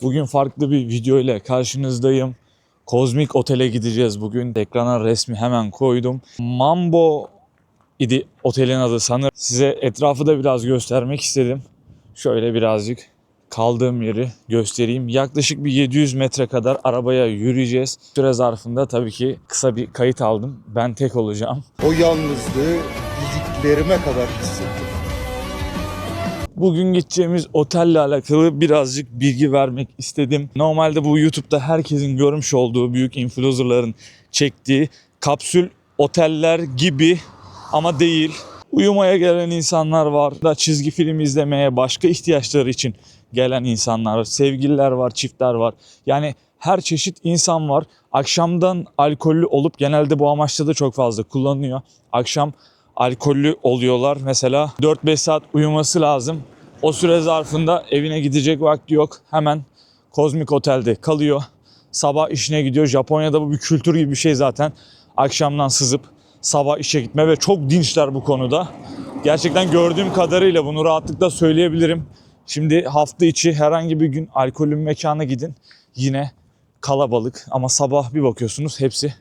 Bugün farklı bir video ile karşınızdayım. Kozmik Otel'e gideceğiz bugün. Ekrana resmi hemen koydum. Mambo idi otelin adı sanırım. Size etrafı da biraz göstermek istedim. Şöyle birazcık kaldığım yeri göstereyim. Yaklaşık bir 700 metre kadar arabaya yürüyeceğiz. Süre zarfında tabii ki kısa bir kayıt aldım. Ben tek olacağım. O yalnızlığı iliklerime kadar hissettim. Bugün gideceğimiz otelle alakalı birazcık bilgi vermek istedim. Normalde bu YouTube'da herkesin görmüş olduğu büyük influencerların çektiği kapsül oteller gibi ama değil. Uyumaya gelen insanlar var, da çizgi film izlemeye, başka ihtiyaçları için gelen insanlar var. Sevgililer var, çiftler var. Yani her çeşit insan var. Akşamdan alkollü olup genelde bu amaçla da çok fazla kullanıyor. Akşam alkollü oluyorlar. Mesela 4-5 saat uyuması lazım. O süre zarfında evine gidecek vakti yok. Hemen Kozmik Otel'de kalıyor. Sabah işine gidiyor. Japonya'da bu bir kültür gibi bir şey zaten. Akşamdan sızıp sabah işe gitme ve çok dinçler bu konuda. Gerçekten gördüğüm kadarıyla bunu rahatlıkla söyleyebilirim. Şimdi hafta içi herhangi bir gün alkollü bir mekana gidin. Yine kalabalık ama sabah bir bakıyorsunuz hepsi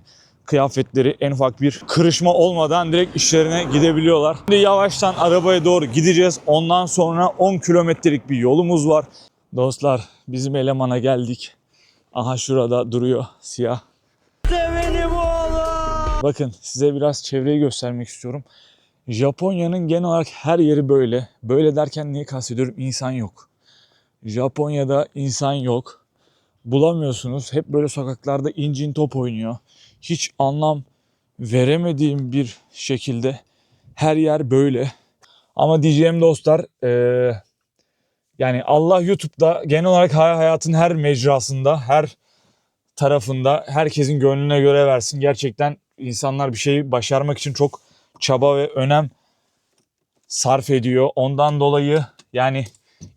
kıyafetleri en ufak bir kırışma olmadan direkt işlerine gidebiliyorlar. Şimdi yavaştan arabaya doğru gideceğiz. Ondan sonra 10 kilometrelik bir yolumuz var. Dostlar bizim elemana geldik. Aha şurada duruyor siyah. Bakın size biraz çevreyi göstermek istiyorum. Japonya'nın genel olarak her yeri böyle. Böyle derken niye kastediyorum? İnsan yok. Japonya'da insan yok. Bulamıyorsunuz. Hep böyle sokaklarda incin top oynuyor. Hiç anlam veremediğim bir şekilde her yer böyle. Ama diyeceğim dostlar yani Allah YouTube'da genel olarak hayatın her mecrasında, her tarafında herkesin gönlüne göre versin. Gerçekten insanlar bir şeyi başarmak için çok çaba ve önem sarf ediyor. Ondan dolayı yani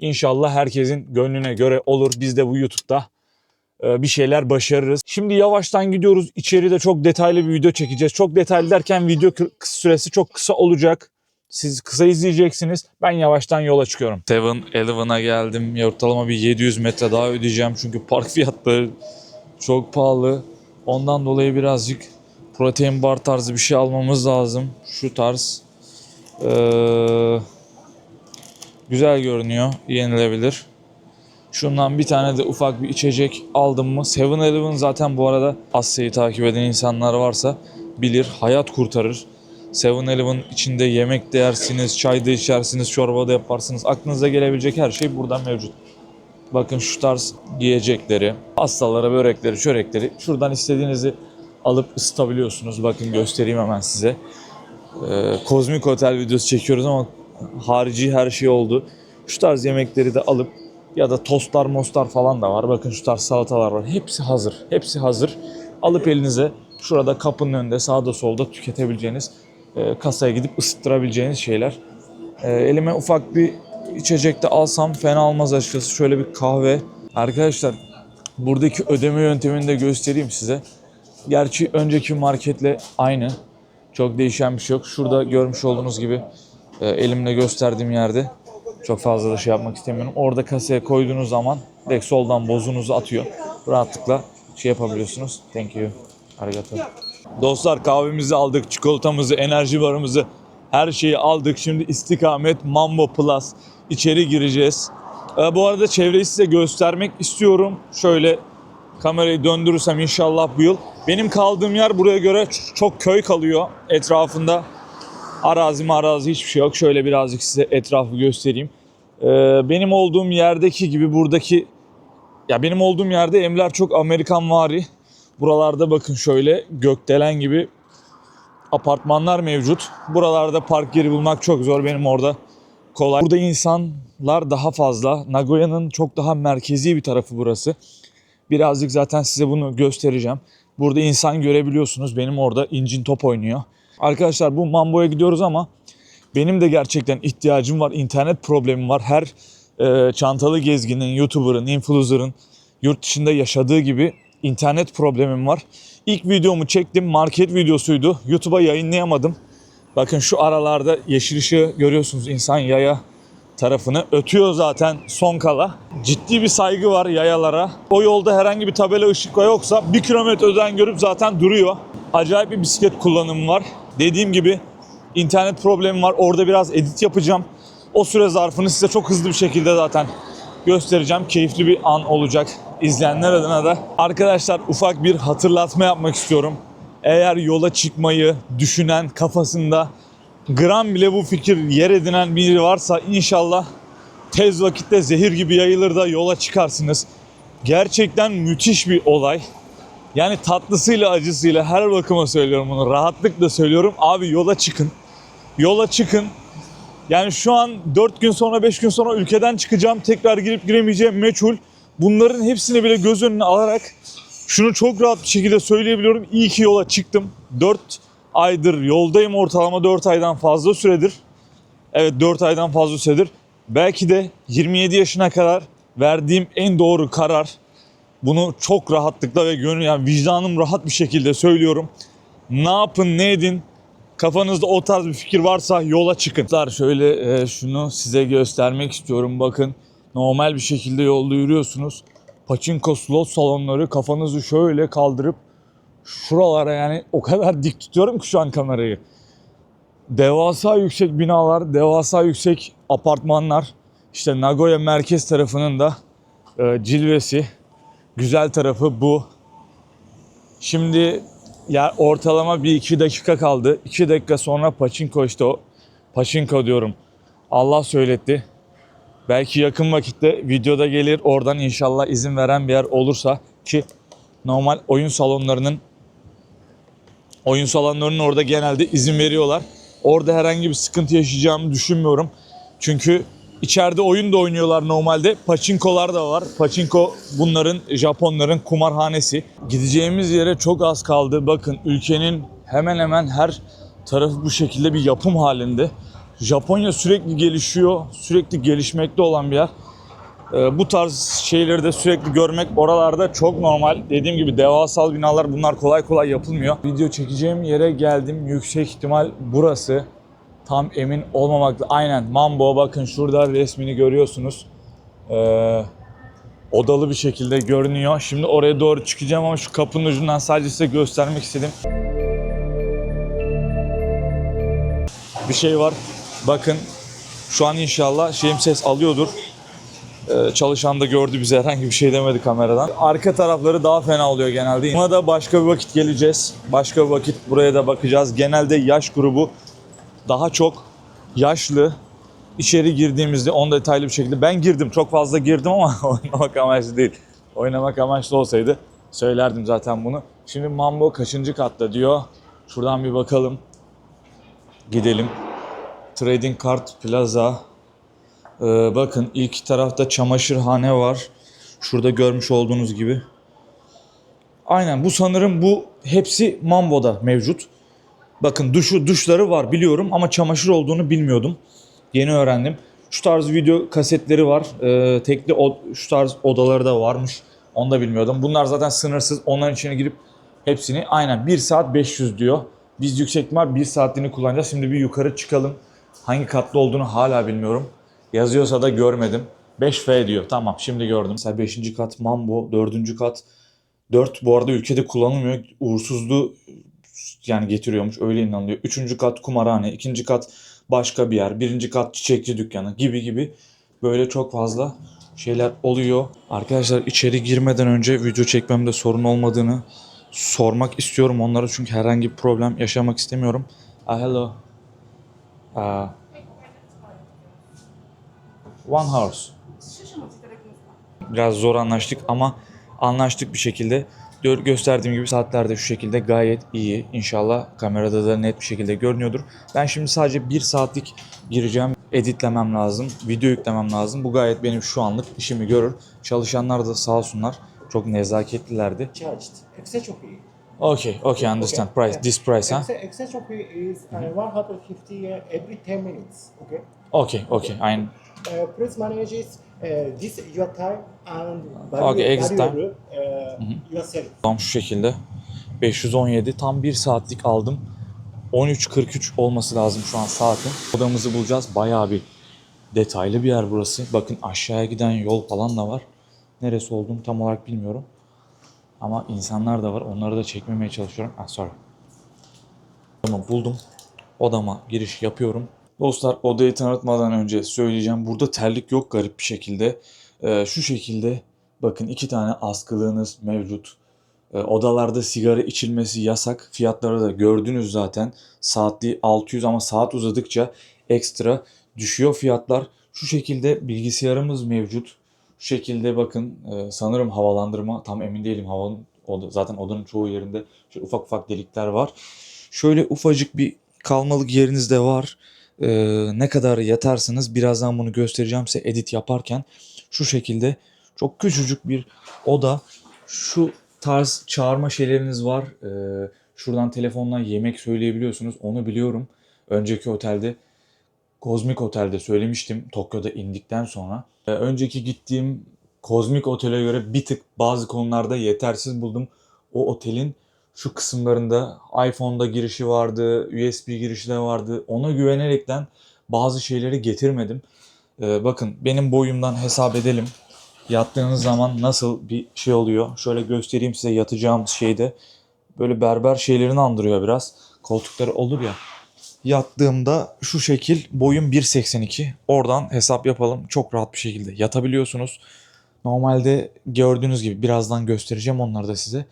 inşallah herkesin gönlüne göre olur. Biz de bu YouTube'da bir şeyler başarırız. Şimdi yavaştan gidiyoruz. İçeride çok detaylı bir video çekeceğiz. Çok detaylı derken video süresi çok kısa olacak. Siz kısa izleyeceksiniz. Ben yavaştan yola çıkıyorum. 7-Eleven'a geldim. Ortalama bir 700 metre daha ödeyeceğim. Çünkü park fiyatları çok pahalı. Ondan dolayı birazcık protein bar tarzı bir şey almamız lazım. Şu tarz. Güzel görünüyor. Yenilebilir. Şundan bir tane de ufak bir içecek aldım mı? 7-Eleven zaten bu arada Asya'yı takip eden insanlar varsa bilir. Hayat kurtarır. 7-Eleven içinde yemek de yersiniz, çay da içersiniz, çorba da yaparsınız. Aklınıza gelebilecek her şey burada mevcut. Bakın şu tarz yiyecekleri, pastaları, börekleri, çörekleri. Şuradan istediğinizi alıp ısıtabiliyorsunuz. Bakın göstereyim hemen size. Kozmik Otel videosu çekiyoruz ama harici her şey oldu. Şu tarz yemekleri de alıp ya da tostlar, mostlar falan da var. Bakın şu tarz salatalar var. Hepsi hazır. Hepsi hazır. Alıp elinize şurada kapının önünde sağda solda tüketebileceğiniz, kasaya gidip ısıttırabileceğiniz şeyler. Elime ufak bir içecek de alsam fena olmaz açıkçası. Şöyle bir kahve. Arkadaşlar buradaki ödeme yöntemini de göstereyim size. Gerçi önceki marketle aynı. Çok değişen bir şey yok. Şurada görmüş olduğunuz gibi elimle gösterdiğim yerde çok fazla da şey yapmak istemiyorum. Orada kasaya koyduğunuz zaman direkt soldan bozunuzu atıyor. Rahatlıkla şey yapabiliyorsunuz. Thank you. Arigato. Dostlar kahvemizi aldık, çikolatamızı, enerji barımızı, her şeyi aldık. Şimdi istikamet Mambo Plus. İçeri gireceğiz. Bu arada çevreyi size göstermek istiyorum. Şöyle kamerayı döndürürsem inşallah bu yıl. Benim kaldığım yer buraya göre çok köy kalıyor. Etrafında arazi hiçbir şey yok. Şöyle birazcık size etrafı göstereyim. Benim olduğum yerdeki gibi buradaki benim olduğum yerde evler çok Amerikanvari. Buralarda bakın şöyle gökdelen gibi apartmanlar mevcut. Buralarda park yeri bulmak çok zor. Benim orada kolay. Burada insanlar daha fazla. Nagoya'nın çok daha merkezi bir tarafı burası. Birazcık zaten size bunu göstereceğim. Burada insan görebiliyorsunuz. Benim orada incin top oynuyor. Arkadaşlar bu Mambo'ya gidiyoruz ama benim de gerçekten ihtiyacım var. İnternet problemim var. Her çantalı gezginin, YouTuber'ın, influencer'ın yurt dışında yaşadığı gibi internet problemim var. İlk videomu çektim. Market videosuydu. YouTube'a yayınlayamadım. Bakın şu aralarda yeşil ışığı görüyorsunuz. İnsan yaya tarafını. Ötüyor zaten son kala. Ciddi bir saygı var yayalara. O yolda herhangi bir tabela ışık yoksa 1 kilometre öden görüp zaten duruyor. Acayip bir bisiklet kullanımı var. Dediğim gibi internet problemi var. Orada biraz edit yapacağım. O süre zarfını size çok hızlı bir şekilde zaten göstereceğim. Keyifli bir an olacak izleyenler adına da. Arkadaşlar ufak bir hatırlatma yapmak istiyorum. Eğer yola çıkmayı düşünen, kafasında gram bile bu fikir yer edinen biri varsa inşallah tez vakitte zehir gibi yayılır da yola çıkarsınız. Gerçekten müthiş bir olay. Yani tatlısıyla acısıyla her bakıma söylüyorum bunu. Rahatlıkla söylüyorum. Abi yola çıkın. Yola çıkın. Yani şu an 4 gün sonra 5 gün sonra ülkeden çıkacağım. Tekrar girip giremeyeceğim meçhul. Bunların hepsini bile göz önüne alarak şunu çok rahat bir şekilde söyleyebiliyorum. İyi ki yola çıktım. 4 aydır yoldayım, ortalama 4 aydan fazla süredir. Evet, 4 aydan fazla süredir. Belki de 27 yaşına kadar verdiğim en doğru karar. Bunu çok rahatlıkla ve gönül, yani vicdanım rahat bir şekilde söylüyorum. Ne yapın ne edin, kafanızda o tarz bir fikir varsa yola çıkın. Şöyle şunu size göstermek istiyorum. Bakın, normal bir şekilde yolda yürüyorsunuz. Pachinko slot salonları, kafanızı şöyle kaldırıp şuralara, yani o kadar dik tutuyorum ki şu an kamerayı. Devasa yüksek binalar, devasa yüksek apartmanlar. İşte Nagoya merkez tarafının da cilvesi, güzel tarafı bu. Şimdi ya ortalama 1-2 dakika kaldı. 2 dakika sonra Pachinko, işte o Pachinko diyorum. Allah söyletti. Belki yakın vakitte videoda gelir, oradan inşallah izin veren bir yer olursa, ki normal oyun salonlarının orada genelde izin veriyorlar. Orada herhangi bir sıkıntı yaşayacağımı düşünmüyorum. Çünkü içeride oyun da oynuyorlar normalde. Pachinkolar da var. Pachinko bunların, Japonların kumarhanesi. Gideceğimiz yere çok az kaldı. Bakın, ülkenin hemen hemen her tarafı bu şekilde bir yapım halinde. Japonya sürekli gelişiyor. Sürekli gelişmekte olan bir yer. Bu tarz şeyleri de sürekli görmek oralarda çok normal. Dediğim gibi devasal binalar, bunlar kolay kolay yapılmıyor. Video çekeceğim yere geldim. Yüksek ihtimal burası. Tam emin olmamakla. Aynen, Mambo, bakın şurada resmini görüyorsunuz. Odalı bir şekilde görünüyor. Şimdi oraya doğru çıkacağım ama şu kapının ucundan sadece size göstermek istedim. Bir şey var. Bakın, şu an inşallah şeyim ses alıyordur. Çalışan da gördü bize, herhangi bir şey demedi kameradan. Arka tarafları daha fena oluyor genelde. Buna da başka bir vakit geleceğiz. Başka bir vakit buraya da bakacağız. Genelde yaş grubu daha çok yaşlı. İçeri girdiğimizde onu detaylı bir şekilde, ben girdim, çok fazla girdim ama oynamak amaçlı değil. Oynamak amaçlı olsaydı söylerdim zaten bunu. Şimdi Mambo kaçıncı katta diyor. Şuradan bir bakalım. Gidelim. Trading Card Plaza. Bakın, ilk tarafta çamaşırhane var. Şurada görmüş olduğunuz gibi. Aynen, bu sanırım bu hepsi Mambo'da mevcut. Bakın, duşları var biliyorum ama çamaşır olduğunu bilmiyordum. Yeni öğrendim. Şu tarz video kasetleri var. Şu tarz odaları da varmış. Onu da bilmiyordum. Bunlar zaten sınırsız. Onların içine girip hepsini, aynen 1 saat 500 diyor. Biz yüksek ihtimal 1 saatliğini kullanacağız. Şimdi bir yukarı çıkalım. Hangi katlı olduğunu hala bilmiyorum. Yazıyorsa da görmedim. 5F diyor. Tamam, şimdi gördüm. Mesela 5. kat Mambo, 4. kat. 4 bu arada ülkede kullanılmıyor. Uğursuzluğu yani getiriyormuş, öyle inanılıyor. 3. kat kumarhane, 2. kat başka bir yer, 1. kat çiçekçi dükkanı gibi böyle çok fazla şeyler oluyor. Arkadaşlar, içeri girmeden önce video çekmemde sorun olmadığını sormak istiyorum onlara, çünkü herhangi bir problem yaşamak istemiyorum. Hello. One house. Biraz zor anlaştık ama anlaştık bir şekilde. Gösterdiğim gibi saatlerde şu şekilde gayet iyi. İnşallah kamerada da net bir şekilde görünüyordur. Ben şimdi sadece 1 saatlik gireceğim. Editlemem lazım. Video yüklemem lazım. Bu gayet benim şu anlık işimi görür. Çalışanlar da sağ olsunlar, çok nezaketlilerdi. Charged. Excess çok iyi. Okay, understand. Price, this price, huh? Excess çok iyi is 150 every 10 minutes. Okay, aynen. Price manages this your time and Okay, exit time. yourself. Tam şu şekilde 517, tam 1 saatlik aldım. 13.43 olması lazım şu an saatin. Odamızı bulacağız. Bayağı bir detaylı bir yer burası. Bakın aşağıya giden yol falan da var. Neresi olduğunu tam olarak bilmiyorum. Ama insanlar da var. Onları da çekmemeye çalışıyorum. Sorry. Tamam, buldum. Odama giriş yapıyorum. Dostlar, odayı tanıtmadan önce söyleyeceğim. Burada terlik yok garip bir şekilde. Şu şekilde bakın, 2 tane askılığınız mevcut. Odalarda sigara içilmesi yasak. Fiyatları da gördünüz zaten. Saatli 600 ama saat uzadıkça ekstra düşüyor fiyatlar. Şu şekilde bilgisayarımız mevcut. Şu şekilde bakın, sanırım havalandırma, tam emin değilim. Zaten odanın çoğu yerinde şöyle ufak ufak delikler var. Şöyle ufacık bir kalmalık yeriniz de var. Ne kadar yatarsınız birazdan bunu göstereceğim size edit yaparken. Şu şekilde çok küçücük bir oda. Şu tarz çağırma şeyleriniz var. Şuradan telefonla yemek söyleyebiliyorsunuz. Onu biliyorum. Önceki otelde, Kozmik Otel'de söylemiştim Tokyo'da indikten sonra. Önceki gittiğim Kozmik Otel'e göre bir tık bazı konularda yetersiz buldum. O otelin şu kısımlarında iPhone'da girişi vardı, USB girişi de vardı. Ona güvenerekten bazı şeyleri getirmedim. Bakın, benim boyumdan hesap edelim. Yattığınız zaman nasıl bir şey oluyor? Şöyle göstereyim size yatacağım şeyde. Böyle berber şeylerini andırıyor biraz. Koltukları olur ya. Yattığımda şu şekil, boyum 1.82. Oradan hesap yapalım. Çok rahat bir şekilde yatabiliyorsunuz. Normalde gördüğünüz gibi birazdan göstereceğim onları da size.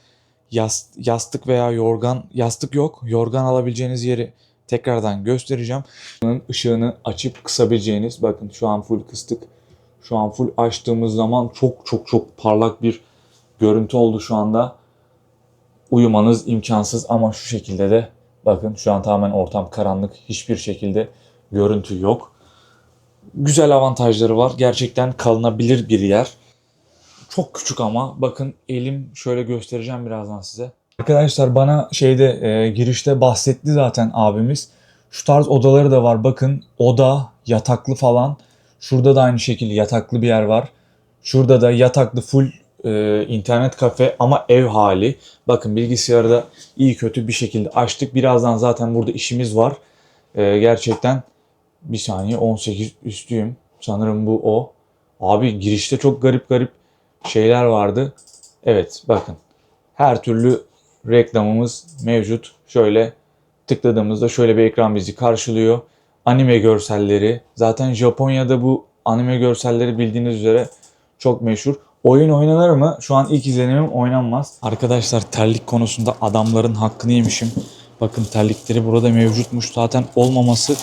Yastık veya yorgan, yastık yok. Yorgan alabileceğiniz yeri tekrardan göstereceğim. Bunun ışığını açıp kısabileceğiniz, bakın şu an full kıstık. Şu an full açtığımız zaman çok çok çok parlak bir görüntü oldu şu anda. Uyumanız imkansız ama şu şekilde de bakın, şu an tamamen ortam karanlık. Hiçbir şekilde görüntü yok. Güzel avantajları var. Gerçekten kalınabilir bir yer. Çok küçük ama bakın, elim şöyle göstereceğim birazdan size. Arkadaşlar bana girişte bahsetti zaten abimiz. Şu tarz odaları da var. Bakın, oda yataklı falan. Şurada da aynı şekilde yataklı bir yer var. Şurada da yataklı full internet kafe ama ev hali. Bakın, bilgisayarı da iyi kötü bir şekilde açtık. Birazdan zaten burada işimiz var. Gerçekten bir saniye, 18 üstüyüm. Sanırım bu o. Abi, girişte çok garip garip şeyler vardı. Evet, bakın. Her türlü reklamımız mevcut. Şöyle tıkladığımızda şöyle bir ekran bizi karşılıyor. Anime görselleri. Zaten Japonya'da bu anime görselleri bildiğiniz üzere çok meşhur. Oyun oynanır mı? Şu an ilk izlenimim oynanmaz. Arkadaşlar, terlik konusunda adamların hakkını yemişim. Bakın, terlikleri burada mevcutmuş. Zaten olmaması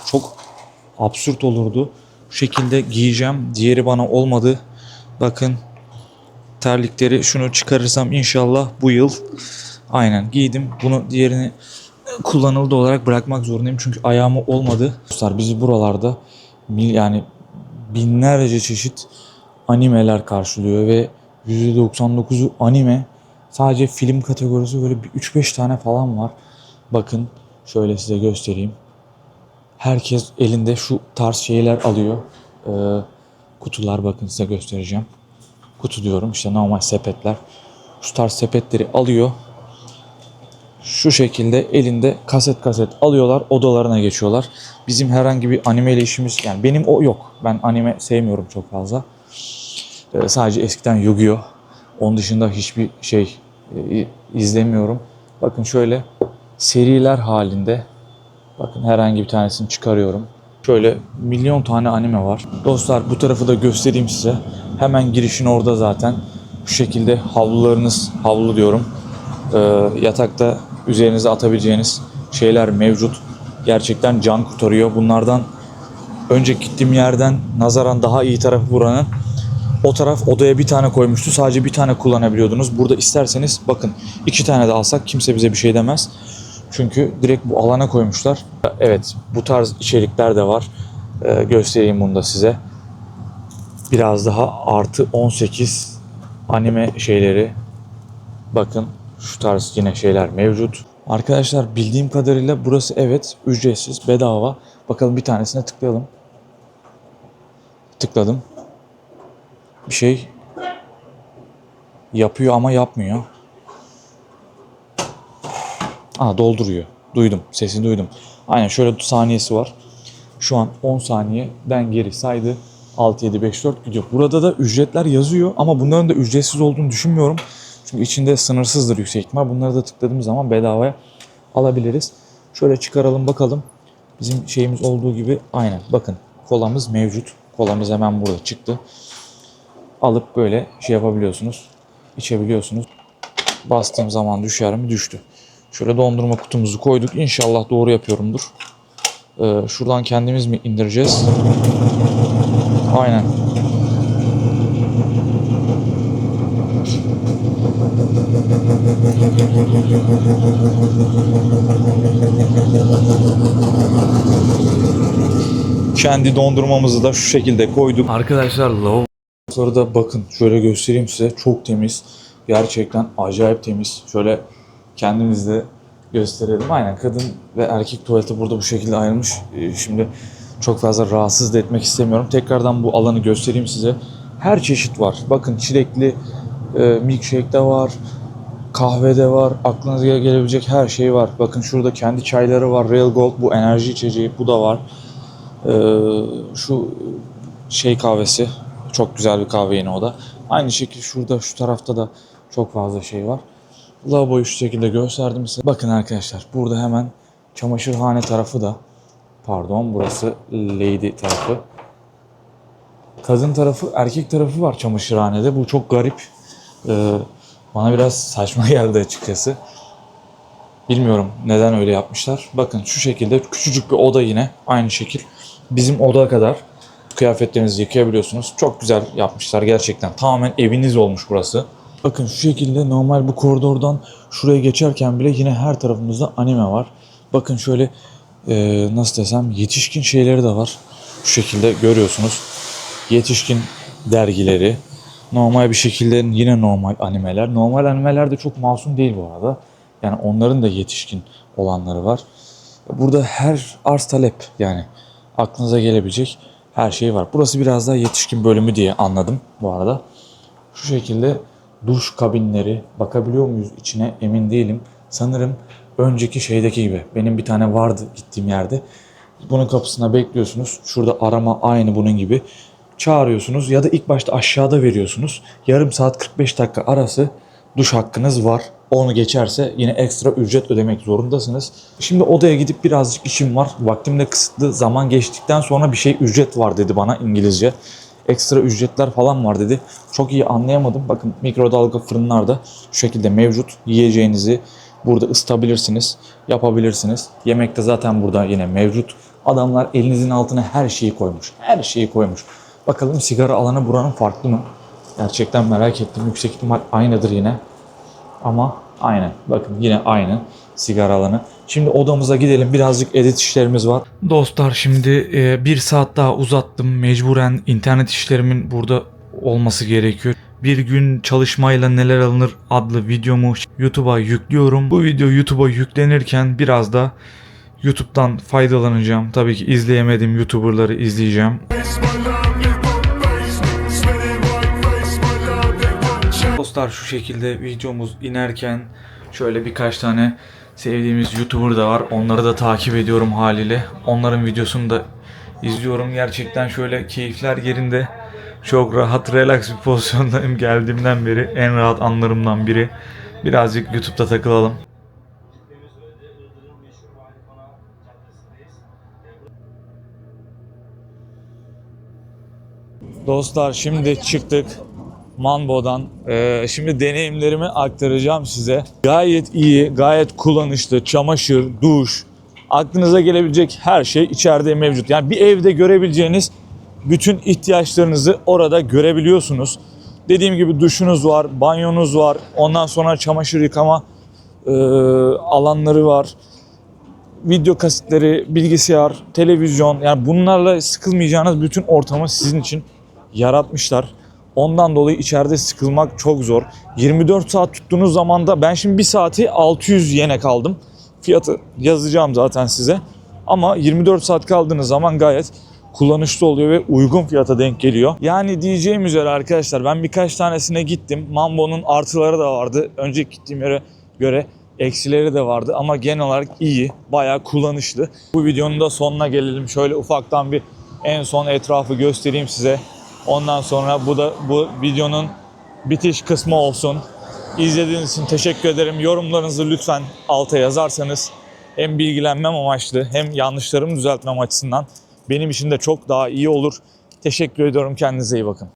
çok absürt olurdu. Bu şekilde giyeceğim. Diğeri bana olmadı. Bakın, terlikleri şunu çıkarırsam inşallah bu yıl aynen giydim. Bunu diğerini kullanıldı olarak bırakmak zorundayım. Çünkü ayağıma olmadı. Dostlar, bizi buralarda yani binlerce çeşit animeler karşılıyor ve %99'u anime. Sadece film kategorisi böyle bir 3-5 tane falan var. Bakın, şöyle size göstereyim. Herkes elinde şu tarz şeyler alıyor. Kutular, bakın size göstereceğim. Kutu diyorum, işte normal sepetler. Şu tarz sepetleri alıyor. Şu şekilde elinde kaset kaset alıyorlar, odalarına geçiyorlar. Bizim herhangi bir anime ile işimiz, yani benim o yok. Ben anime sevmiyorum çok fazla. Sadece eskiden Yu-Gi-Oh! Onun dışında hiçbir şey izlemiyorum. Bakın, şöyle seriler halinde. Bakın, herhangi bir tanesini çıkarıyorum. Şöyle milyon tane anime var. Dostlar, bu tarafı da göstereyim size. Hemen girişin orada zaten. Bu şekilde havlularınız, havlu diyorum. Yatakta üzerinize atabileceğiniz şeyler mevcut. Gerçekten can kurtarıyor. Bunlardan önceki gittiğim yerden nazaran daha iyi tarafı buranın. O taraf odaya bir tane koymuştu. Sadece bir tane kullanabiliyordunuz. Burada isterseniz bakın, 2 tane de alsak kimse bize bir şey demez. Çünkü direkt bu alana koymuşlar. Evet, bu tarz içerikler de var. Göstereyim bunu da size. Biraz daha artı 18 anime şeyleri. Bakın, şu tarz yine şeyler mevcut. Arkadaşlar, bildiğim kadarıyla burası evet ücretsiz, bedava. Bakalım, bir tanesine tıklayalım. Tıkladım. Bir şey yapıyor ama yapmıyor. Dolduruyor. Duydum. Sesini duydum. Aynen, şöyle saniyesi var. Şu an 10 saniyeden geri saydı. 6, 7, 5, 4 gidiyor. Burada da ücretler yazıyor ama bunların da ücretsiz olduğunu düşünmüyorum. Çünkü içinde sınırsızdır yüksek ihtimal. Bunları da tıkladığımız zaman bedavaya alabiliriz. Şöyle çıkaralım bakalım. Bizim şeyimiz olduğu gibi aynen. Bakın kolamız mevcut. Kolamız hemen burada çıktı. Alıp böyle şey yapabiliyorsunuz. İçebiliyorsunuz. Bastığım zaman düşer mi? Düştü. Şöyle dondurma kutumuzu koyduk. İnşallah doğru yapıyorumdur. Şuradan kendimiz mi indireceğiz? Aynen. Kendi dondurmamızı da şu şekilde koyduk. Arkadaşlar lavabo da bakın şöyle göstereyim size. Çok temiz. Gerçekten acayip temiz. Şöyle kendimiz de gösterelim. Aynen kadın ve erkek tuvaleti burada bu şekilde ayrılmış. Şimdi çok fazla rahatsız da etmek istemiyorum. Tekrardan bu alanı göstereyim size. Her çeşit var. Bakın çilekli milkshake de var. Kahve de var. Aklınıza gelebilecek her şey var. Bakın şurada kendi çayları var. Real Gold bu enerji içeceği. Bu da var. Şu şey kahvesi. Çok güzel bir kahve yine o da. Aynı şekilde şurada şu tarafta da çok fazla şey var. Lavaboyu şu şekilde gösterdim size. Bakın arkadaşlar burada hemen çamaşırhane tarafı da, pardon burası lady tarafı. Kadın tarafı, erkek tarafı var çamaşırhanede. Bu çok garip. Bana biraz saçma geldi açıkçası. Bilmiyorum neden öyle yapmışlar. Bakın şu şekilde küçücük bir oda yine aynı şekil. Bizim oda kadar kıyafetlerinizi yıkayabiliyorsunuz. Çok güzel yapmışlar gerçekten. Tamamen eviniz olmuş burası. Bakın şu şekilde normal bu koridordan şuraya geçerken bile yine her tarafımızda anime var. Bakın şöyle nasıl desem yetişkin şeyleri de var. Şu şekilde görüyorsunuz. Yetişkin dergileri. Normal bir şekilde yine normal animeler. Normal animeler de çok masum değil bu arada. Yani onların da yetişkin olanları var. Burada her arz talep yani aklınıza gelebilecek her şey var. Burası biraz daha yetişkin bölümü diye anladım bu arada. Şu şekilde duş kabinleri, bakabiliyor muyuz içine emin değilim. Sanırım önceki şeydeki gibi. Benim bir tane vardı gittiğim yerde. Bunun kapısına bekliyorsunuz. Şurada arama aynı bunun gibi. Çağırıyorsunuz ya da ilk başta aşağıda veriyorsunuz. Yarım saat 45 dakika arası duş hakkınız var. Onu geçerse yine ekstra ücret ödemek zorundasınız. Şimdi odaya gidip birazcık işim var. Vaktim de kısıtlı. Zaman geçtikten sonra bir şey ücret var dedi bana İngilizce. Ekstra ücretler falan var dedi. Çok iyi anlayamadım. Bakın mikrodalga fırınlar da şu şekilde mevcut. Yiyeceğinizi burada ısıtabilirsiniz, yapabilirsiniz. Yemek de zaten burada yine mevcut. Adamlar elinizin altına her şeyi koymuş. Her şeyi koymuş. Bakalım sigara alanı buranın farklı mı? Gerçekten merak ettim. Yüksek ihtimal aynıdır yine. Ama aynen. Bakın yine aynı sigara alanı. Şimdi odamıza gidelim. Birazcık edit işlerimiz var. Dostlar şimdi bir saat daha uzattım. Mecburen internet işlerimin burada olması gerekiyor. Bir gün çalışmayla neler alınır adlı videomu YouTube'a yüklüyorum. Bu video YouTube'a yüklenirken biraz da YouTube'dan faydalanacağım. Tabii ki izleyemediğim YouTuber'ları izleyeceğim. Dostlar şu şekilde videomuz inerken şöyle birkaç tane sevdiğimiz YouTuber da var. Onları da takip ediyorum haliyle. Onların videosunu da izliyorum. Gerçekten şöyle keyifler yerinde. Çok rahat, relax bir pozisyondayım geldiğimden beri. En rahat anlarımdan biri. Birazcık YouTube'da takılalım. Dostlar şimdi çıktık Manbo'dan. Şimdi deneyimlerimi aktaracağım size. Gayet iyi, gayet kullanışlı. Çamaşır, duş, aklınıza gelebilecek her şey içeride mevcut. Yani bir evde görebileceğiniz bütün ihtiyaçlarınızı orada görebiliyorsunuz. Dediğim gibi duşunuz var, banyonuz var. Ondan sonra çamaşır yıkama alanları var. Video kasitleri, bilgisayar, televizyon. Yani bunlarla sıkılmayacağınız bütün ortamı sizin için yaratmışlar. Ondan dolayı içeride sıkılmak çok zor. 24 saat tuttuğunuz zaman da ben şimdi bir saati 600 yene kaldım. Fiyatı yazacağım zaten size. Ama 24 saat kaldığınız zaman gayet kullanışlı oluyor ve uygun fiyata denk geliyor. Yani diyeceğim üzere arkadaşlar ben birkaç tanesine gittim. Manbo'nun artıları da vardı. Önceki gittiğim yere göre Eksileri de vardı ama genel olarak iyi, bayağı kullanışlı. Bu videonun da sonuna gelelim. Şöyle ufaktan bir en son etrafı göstereyim size. Ondan sonra bu videonun bitiş kısmı olsun. İzlediğiniz için teşekkür ederim. Yorumlarınızı lütfen alta yazarsanız hem bilgilenmem amaçlı hem yanlışlarımı düzeltmem açısından benim için de çok daha iyi olur. Teşekkür ediyorum. Kendinize iyi bakın.